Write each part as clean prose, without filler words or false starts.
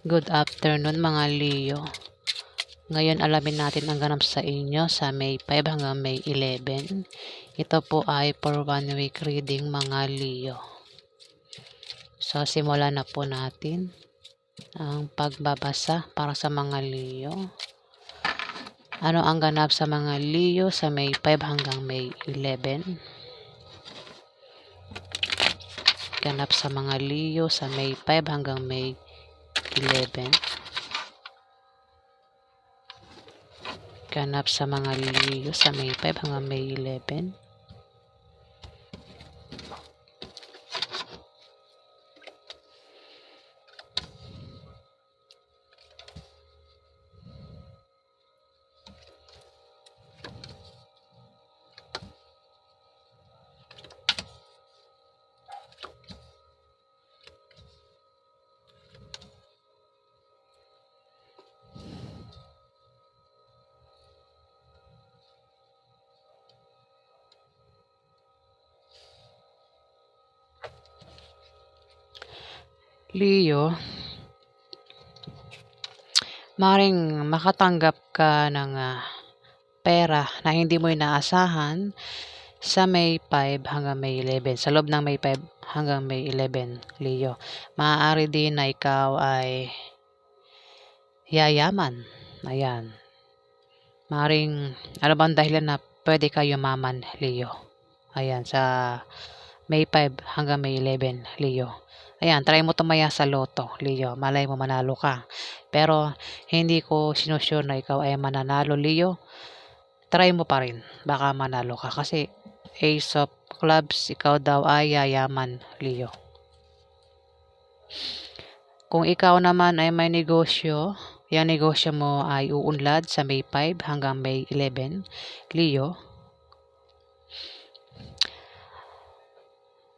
Good afternoon mga Leo. Ngayon alamin natin ang ganap sa inyo sa May 5 hanggang May 11. Ito po ay for 1 week reading mga Leo. So simulan na po natin ang pagbabasa para sa mga Leo. Ano ang ganap sa mga Leo sa May 5 hanggang May 11? Ganap sa mga Leo sa May 5 hanggang May 11. Ganap sa mga Leo sa May 5 hanggang May 11. Leo, maring makatanggap ka ng pera na hindi mo inaasahan sa May 5 hanggang May 11. Sa loob ng May 5 hanggang May 11, Leo. Maaari din na ikaw ay yayaman. Ayan. Maring, ano bang dahilan na pwede ka yumaman, Leo? Ayan, sa May 5 hanggang May 11, Leo. Ayan, try mo tumaya sa loto, Leo. Malay mo manalo ka. Pero, hindi ko sinusure na ikaw ay mananalo, Leo. Try mo pa rin. Baka manalo ka. Kasi, Ace of Clubs, ikaw daw ay yayaman, Leo. Kung ikaw naman ay may negosyo, yung negosyo mo ay uunlad sa May 5 hanggang May 11, Leo.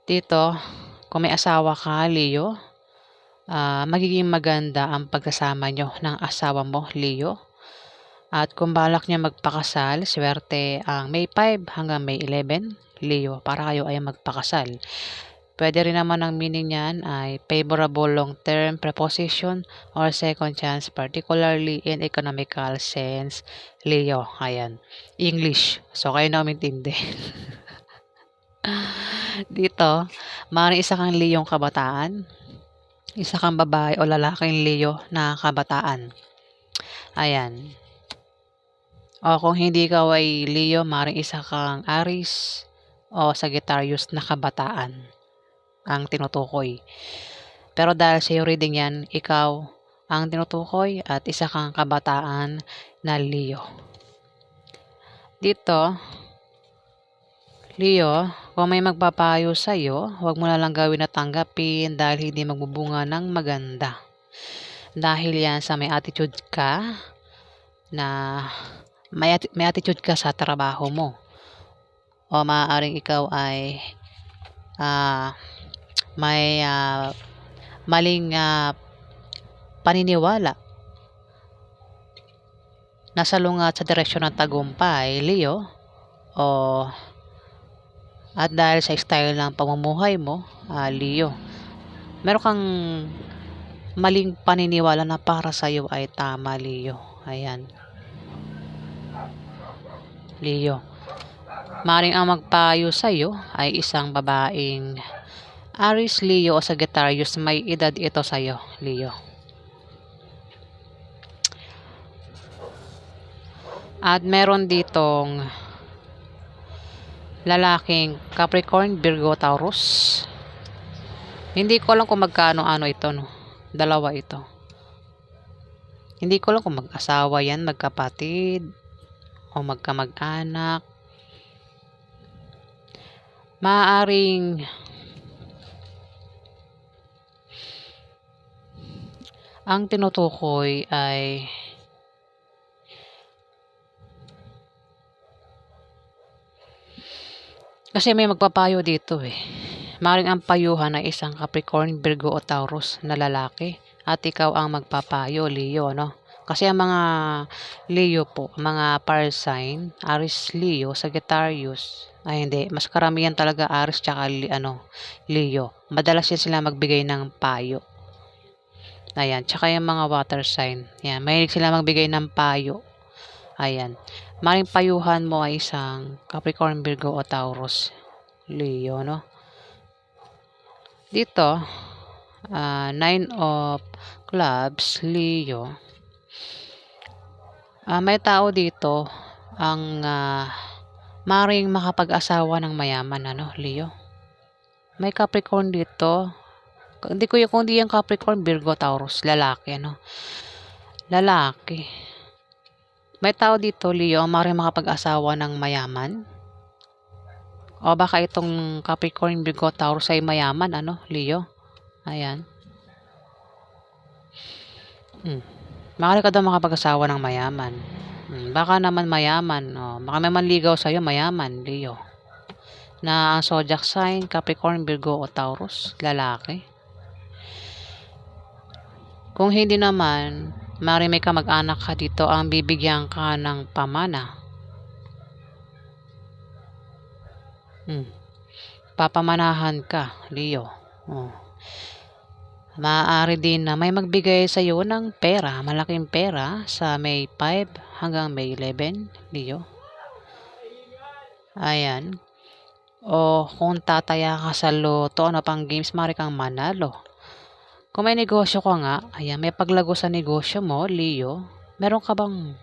Dito, kung may asawa ka, Leo, magiging maganda ang pagkasama nyo ng asawa mo, Leo. At kung balak niya magpakasal, swerte ang May 5 hanggang May 11, Leo, para kayo ay magpakasal. Pwede rin naman ang meaning niyan ay favorable long-term preposition or second chance, particularly in economical sense, Leo. Ayan. English. So, kayo na umintindi. Dito, maaaring isa kang Leong kabataan, isa kang babae o lalaking Leo na kabataan. Ayan. O kung hindi ka ay Leo, maaaring isa kang Aries o Sagittarius na kabataan ang tinutukoy. Pero dahil sa reading yan, ikaw ang tinutukoy at isa kang kabataan na Leo. Dito, Leo, kung may magpapayo sa iyo, huwag mo na lang gawin at tanggapin dahil hindi magbubunga ng maganda. Dahil yan sa may attitude ka na may attitude ka sa trabaho mo. O maaaring ikaw ay may maling paniniwala na salungat sa direksyon ng tagumpay, Leo. At dahil sa style ng pamumuhay mo, Leo, meron kang maling paniniwala na para sa iyo ay tama, Leo. Ayan. Leo, maring ang magpayo sa iyo ay isang babaeng Aries, Leo o Sagittarius. May edad ito sa iyo, Leo. At meron ditong lalaking Capricorn, Virgo, Taurus. Hindi ko alam kung magkano-ano ito, no? Dalawa ito. Hindi ko alam kung mag-asawa yan, magkapatid, o magkamag-anak. Maaaring ang tinutukoy ay kasi may magpapayo dito eh. Maring ang payuhan ay isang Capricorn, Virgo o Taurus na lalaki at ikaw ang magpapayo, Leo, no? Kasi ang mga Leo po, mga fire sign, Aries, Leo, Sagittarius, ay hindi, mas karamihan talaga Aries tsaka Leo. Madalas yan sila magbigay ng payo. Ayan, tsaka yung mga water sign. Yan, mahilig sila magbigay ng payo. Ayan. Maring payuhan mo ay isang Capricorn, Virgo o Taurus, Leo, no? Dito, Nine of Clubs, Leo. May tao dito ang maring makapag-asawa ng mayaman, ano, Leo. May Capricorn dito. Hindi ko yung kung di yung Capricorn, Virgo, Taurus, lalaki, ano. Lalaki. May tao dito, Leo, ang maring makapag-asawa ng mayaman. O baka itong Capricorn, Virgo, Taurus ay mayaman, ano, Leo. Ayan. Maaari ka daw makapag-asawa ng mayaman. Baka naman mayaman. Baka may manligaw sa'yo, mayaman, Leo. Na ang zodiac sign, Capricorn, Virgo o Taurus, lalaki. Kung hindi naman, maaari may kamag-anak ka dito ang bibigyan ka ng pamana. Papamanahan ka, Leo. Maaari din na may magbigay sa iyo ng pera, malaking pera sa May 5 hanggang May 11, Leo. Ayan. O kung tataya ka sa loto, ano pang games, maaari kang manalo. Kung may negosyo ka nga, ayan, may paglago sa negosyo mo, Leo. Meron ka bang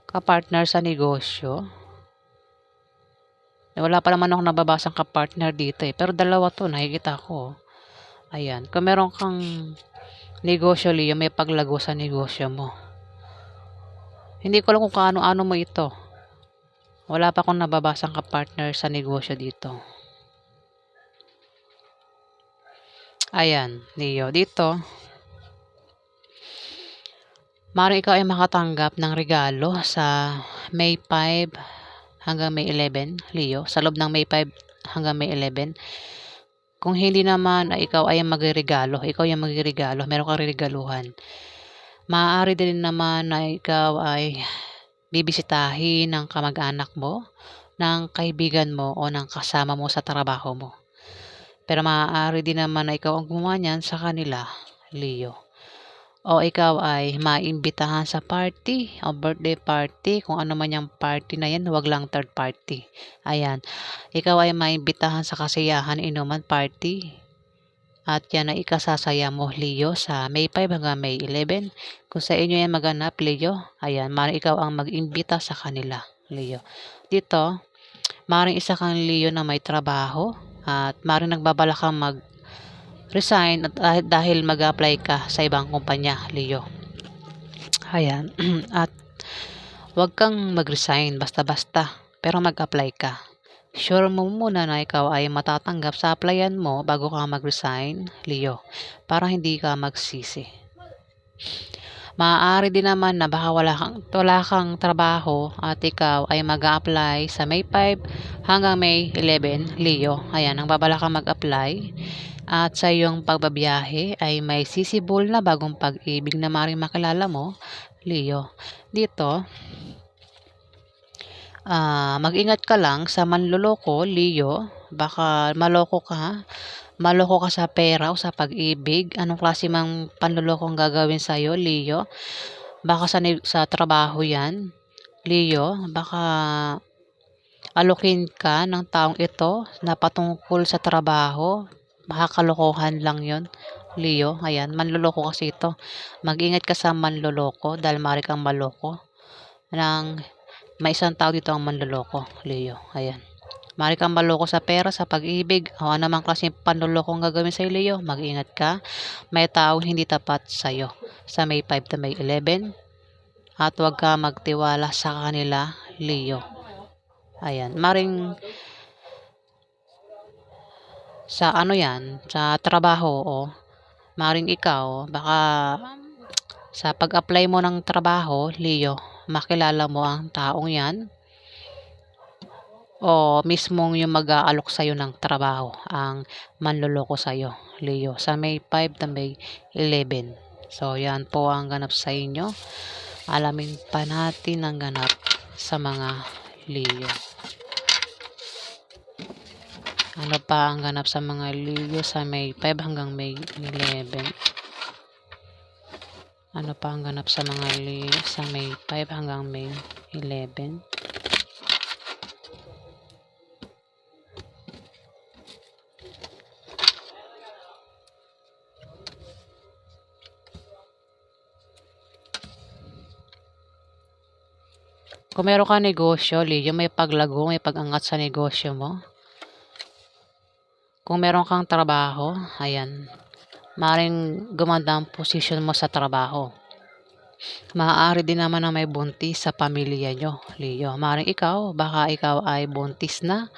kapartner sa negosyo? Wala pa naman ako nababasang kapartner dito eh. Pero dalawa to, nakikita ko. Ayan. Kung meron kang negosyo, Leo, may paglago sa negosyo mo. Hindi ko alam kung kaano-ano mo ito. Wala pa akong nababasang kapartner sa negosyo dito. Ayan, Leo. Dito, maaaring ikaw ay makatanggap ng regalo sa May 5 hanggang May 11, Leo. Sa loob ng May 5 hanggang May 11. Kung hindi naman ikaw ay magregalo, ikaw yung magregalo, meron kang regaluhan. Maaari din naman na ikaw ay bibisitahin ng kamag-anak mo, ng kaibigan mo o ng kasama mo sa trabaho mo. Pero maaari din naman na ikaw ang gumawa niyan sa kanila, Leo. O ikaw ay maimbitahan sa party o birthday party, kung ano man yung party na yan, huwag lang third party. Ayan. Ikaw ay maimbitahan sa kasiyahan, inuman party. At yan ay ikasasaya mo, Leo, sa May 5 hanggang May 11. Kung sa inyo yan maganap, Leo, ayan, maaaring ikaw ang mag-imbita sa kanila, Leo. Dito, maaaring isa kang Leo na may trabaho at maaaring nagbabala kang mag-resign at dahil mag-apply ka sa ibang kumpanya, Leo. Ayan. At huwag kang mag-resign basta-basta, pero mag-apply ka. Sure mo muna na ikaw ay matatanggap sa applyan mo bago ka mag-resign, Leo, para hindi ka magsisi. Maaari din naman na baka wala kang trabaho at ikaw ay mag-a-apply sa May 5 hanggang May 11, Leo. Ayan, ang babala kang mag-apply at sa iyong pagbabiyahe ay may sisibol na bagong pag-ibig na maaaring makilala mo, Leo. Dito, mag-ingat ka lang sa manloloko, Leo. Baka maloko ka sa pera o sa pag-ibig. Anong klase mang panloloko ang gagawin sa'yo, Leo? Baka sa trabaho yan, Leo. Baka alokin ka ng taong ito na patungkol sa trabaho. Baka kalokohan lang yon, Leo. Ayan, manloloko kasi ito. Mag-ingat ka sa manloloko dahil maaari kang maloko. May isang tao dito ang manloloko, Leo. Ayan. Maaari kang maloko sa pera, sa pag-ibig, o anumang klaseng panloloko ang gagawin sa'yo, Leo. Mag-ingat ka. May taong hindi tapat sa'yo sa May 5 to May 11. At huwag ka magtiwala sa kanila, Leo. Ayan. Maring sa sa trabaho, o maring ikaw, baka sa pag-apply mo ng trabaho, Leo, makilala mo ang taong yan o mismong yung mag-aalok sa'yo ng trabaho ang manloloko sa'yo, Leo, sa May 5 to May 11. So, yan po ang ganap sa inyo. Alamin pa natin ang ganap sa mga Leo. Ano pa ang ganap sa mga Leo sa May 5 hanggang May 11? Ano pa ang ganap sa mga sa May 5 hanggang May 11? Kung meron kang negosyo, Leo, may paglago, may pag-angat sa negosyo mo. Kung meron kang trabaho, ayan, maaaring gumanda ang posisyon mo sa trabaho. Maaari din naman na may buntis sa pamilya nyo, Leo. Maaaring baka ikaw ay buntis na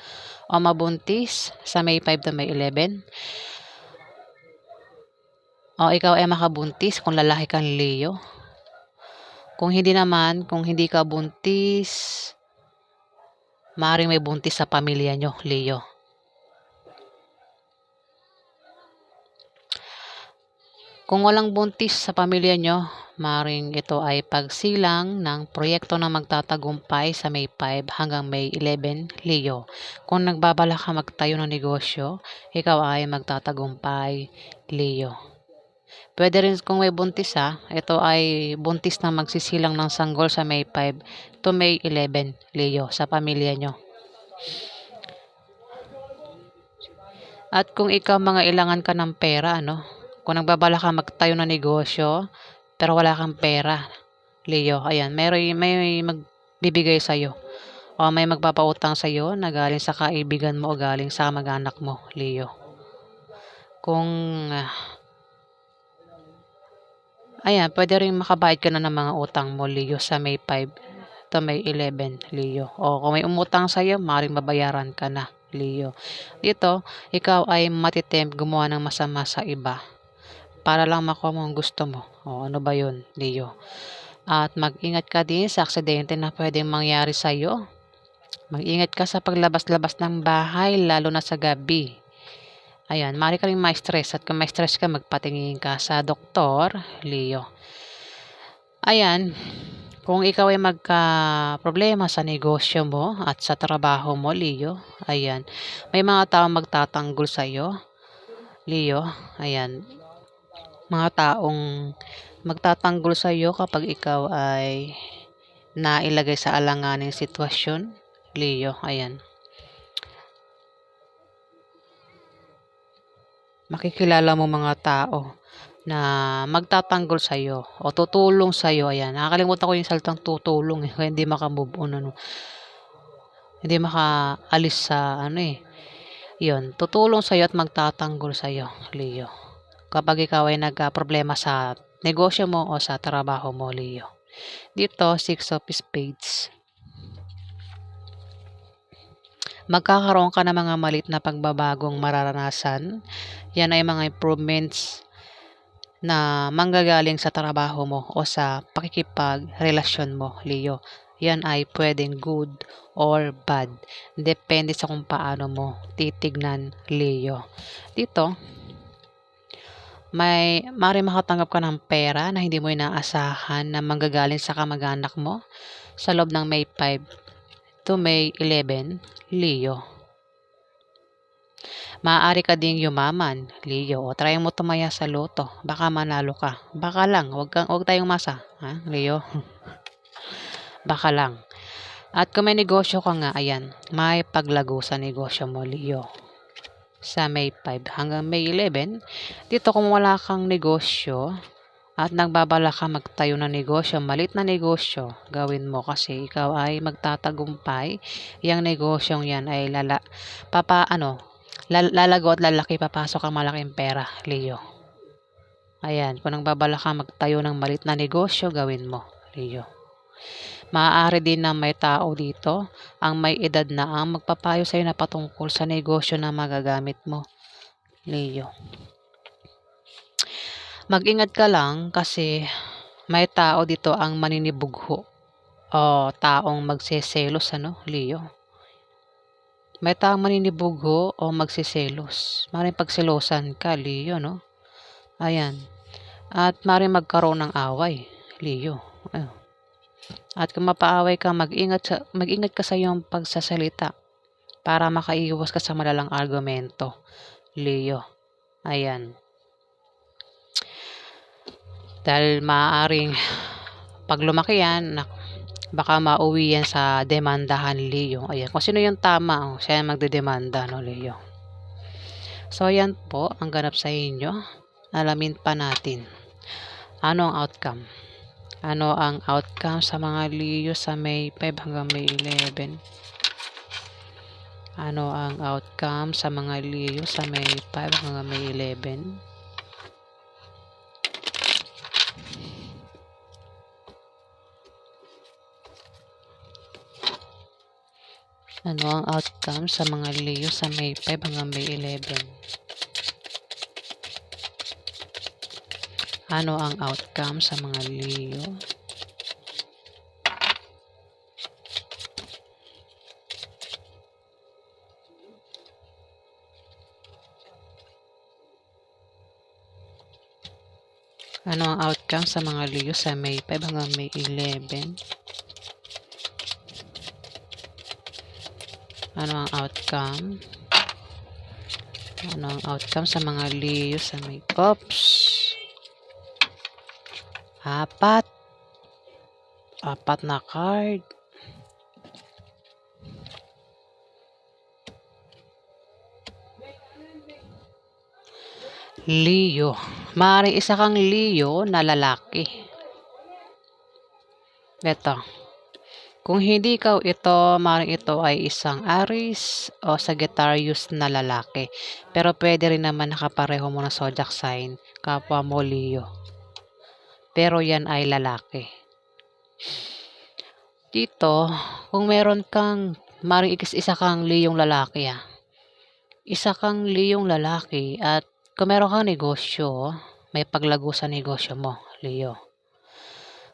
o mabuntis sa May 5 to May 11. O ikaw ay makabuntis kung lalaki kang Leo. Kung hindi ka buntis, maaaring may buntis sa pamilya nyo, Leo. Kung walang buntis sa pamilya nyo, maaaring ito ay pagsilang ng proyekto na magtatagumpay sa May 5 hanggang May 11, Leo. Kung nagbabala ka magtayo ng negosyo, ikaw ay magtatagumpay, Leo. Pwede rin kung may buntis ito ay buntis na magsisilang ng sanggol sa May 5 to May 11, Leo, sa pamilya nyo. At kung ikaw mga ilangan ka ng pera, kung nagbabala ka magtayo ng negosyo, pero wala kang pera, Leo, ayan, may magbibigay sa'yo. O may magpapautang sa'yo na galing sa kaibigan mo o galing sa mag-anak mo, Leo. Kung, ayan, pwede rin makabayad ka na ng mga utang mo, Leo, sa May 5 to May 11, Leo. O kung may umutang sa'yo, maaaring mabayaran ka na, Leo. Dito, ikaw ay matitempt gumawa ng masama sa iba para lang makuha mo ang gusto mo. O ano ba yun, Leo? At mag-ingat ka din sa aksidente na pwedeng mangyari sa'yo. Mag-ingat ka sa paglabas-labas ng bahay, lalo na sa gabi. Ayan, maaari ka rin ma-stress at kung ma-stress ka, magpatingin ka sa doktor, Leo. Ayan, kung ikaw ay magka-problema sa negosyo mo at sa trabaho mo, Leo, ayan, may mga tao magtatanggol sa'yo, Leo, ayan, mga taong magtatanggol sa iyo kapag ikaw ay nailagay sa alanganing sitwasyon, Leo, ayan. Makikilala mo mga tao na magtatanggol sa iyo o tutulong sa iyo, ayan. Nakakalimutan ko yung salitang tutulong kaya hindi maka-move on, hindi makaalis sa yun, tutulong sa iyo at magtatanggol sa iyo, Leo. Kapag ikaw ay nagka-problema sa negosyo mo o sa trabaho mo, Leo. Dito, 6 of Spades. Magkakaroon ka ng mga malit na pagbabagong mararanasan. Yan ay mga improvements na manggagaling sa trabaho mo o sa pakikipagrelasyon mo, Leo. Yan ay pwedeng good or bad. Depende sa kung paano mo titignan, Leo. Dito, maaari makatanggap ka ng pera na hindi mo inaasahan na manggagaling sa kamag-anak mo sa loob ng May 5 to May 11, Leo. Maaari ka ding yumaman, Leo, o try mo tumaya sa loto. Baka manalo ka. Baka lang, wag tayong masa, Leo? Baka lang. At kung may negosyo ka nga, ayan, may paglago sa negosyo mo, Leo. Sa May 5 hanggang May 11, dito kung wala kang negosyo at nagbabala ka magtayo ng negosyo, malit na negosyo, gawin mo kasi ikaw ay magtatagumpay. Yang negosyong yan ay lalago at lalaki, papasok ang malaking pera, Leo. Ayan, kung nagbabala ka magtayo ng malit na negosyo, gawin mo, Leo. Maaari din na may tao dito ang may edad na ang magpapayo sa iyo na patungkol sa negosyo na magagamit mo, Leo. Mag-ingat ka lang kasi may tao dito ang maninibugho o taong magseselos, Leo. May taong maninibugho o magseselos. Maaaring pagselosan ka, Leo, Ayan. At maaaring magkaroon ng away, Leo. At kung mapaaway ka, mag-ingat ka sa iyong pagsasalita para makaiwas ka sa malalang argumento, Leo. Ayan. Dahil maaaring pag lumaki yan, baka mauwi yan sa demandahan, Leo. Ayan, kung sino yung tama, siya yung magdedemanda, no, Leo. So, ayan po ang ganap sa inyo. Alamin pa natin. Ano ang outcome? Ano ang outcome sa mga Leo sa May 5 hanggang May 11? Ano ang outcome sa mga Leo sa May 5 hanggang May 11? Ano ang outcome sa mga Leo sa May 5 hanggang May 11? Ano ang outcome sa mga Leo? Ano ang outcome sa mga Leo sa May 5 hanggang May 11? Ano ang outcome? Ano ang outcome sa mga Leo sa May... Oops! Apat na card. Leo. Maaaring isa kang Leo na lalaki. Ito. Kung hindi ikaw ito, maaaring ito ay isang Aries o Sagittarius na lalaki. Pero pwede rin naman nakapareho mo na zodiac sign, kapwa mo Leo. Pero yan ay lalaki. Dito, kung meron kang, maaaring isa kang Leong lalaki Isa kang Leong lalaki at kung meron kang negosyo, may paglago sa negosyo mo, Leo.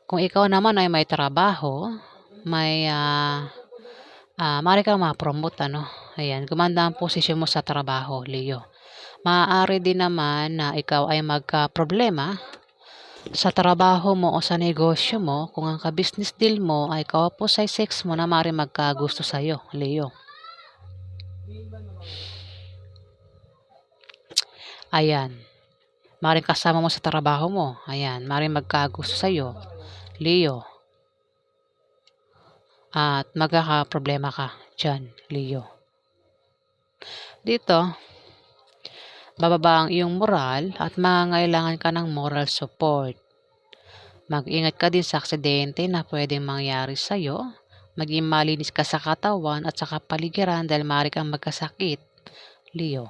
Kung ikaw naman ay may trabaho, may maaari kang ma-promote, Ayan, gumanda ang posisyon mo sa trabaho, Leo. Maaari din naman na ikaw ay magka-problema sa trabaho mo o sa negosyo mo kung ang ka-business deal mo ay ka-opposite sex mo na maaari magkagusto sa'yo, Leo. Ayan. Maaaring kasama mo sa trabaho mo. Ayan. Maaaring magkagusto sa'yo, Leo. At magkakaproblema ka dyan, Leo. Dito, bababa ang iyong moral at mangangailangan ka ng moral support. Mag-ingat ka din sa aksidente na pwedeng mangyari sa'yo. Maging malinis ka sa katawan at sa kapaligiran dahil maaari kang magkasakit, Leo.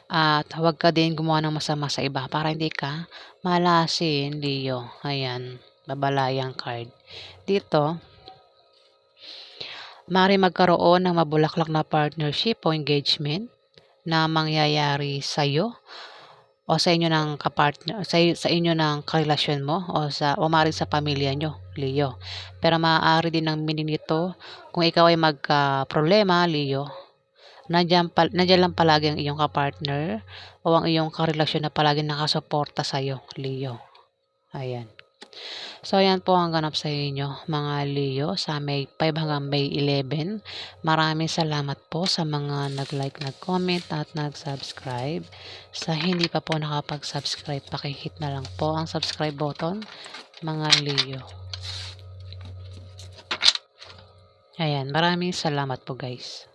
At huwag ka din gumawa ng masama sa iba para hindi ka malasin, Leo. Ayan, babalayang card. Dito, maaari magkaroon ng mabulaklak na partnership o engagement na mangyayari sa iyo o sa inyo ng kapartner, sa inyo ng karelasyon mo o maaari sa pamilya nyo, Leo. Pero maaari din ng meaning nito kung ikaw ay magka-problema, Leo. Nandiyan lang palagi ang iyong kapartner o ang iyong karelasyon na palagi nakasuporta sa iyo, Leo. Ayan. So, ayan po ang ganap sa inyo, mga Leo, sa May 5 hanggang May 11. Maraming salamat po sa mga nag-like, nag-comment, at nag-subscribe. Sa hindi pa po nakapag-subscribe, pakihit na lang po ang subscribe button, mga Leo. Ayan, maraming salamat po, guys.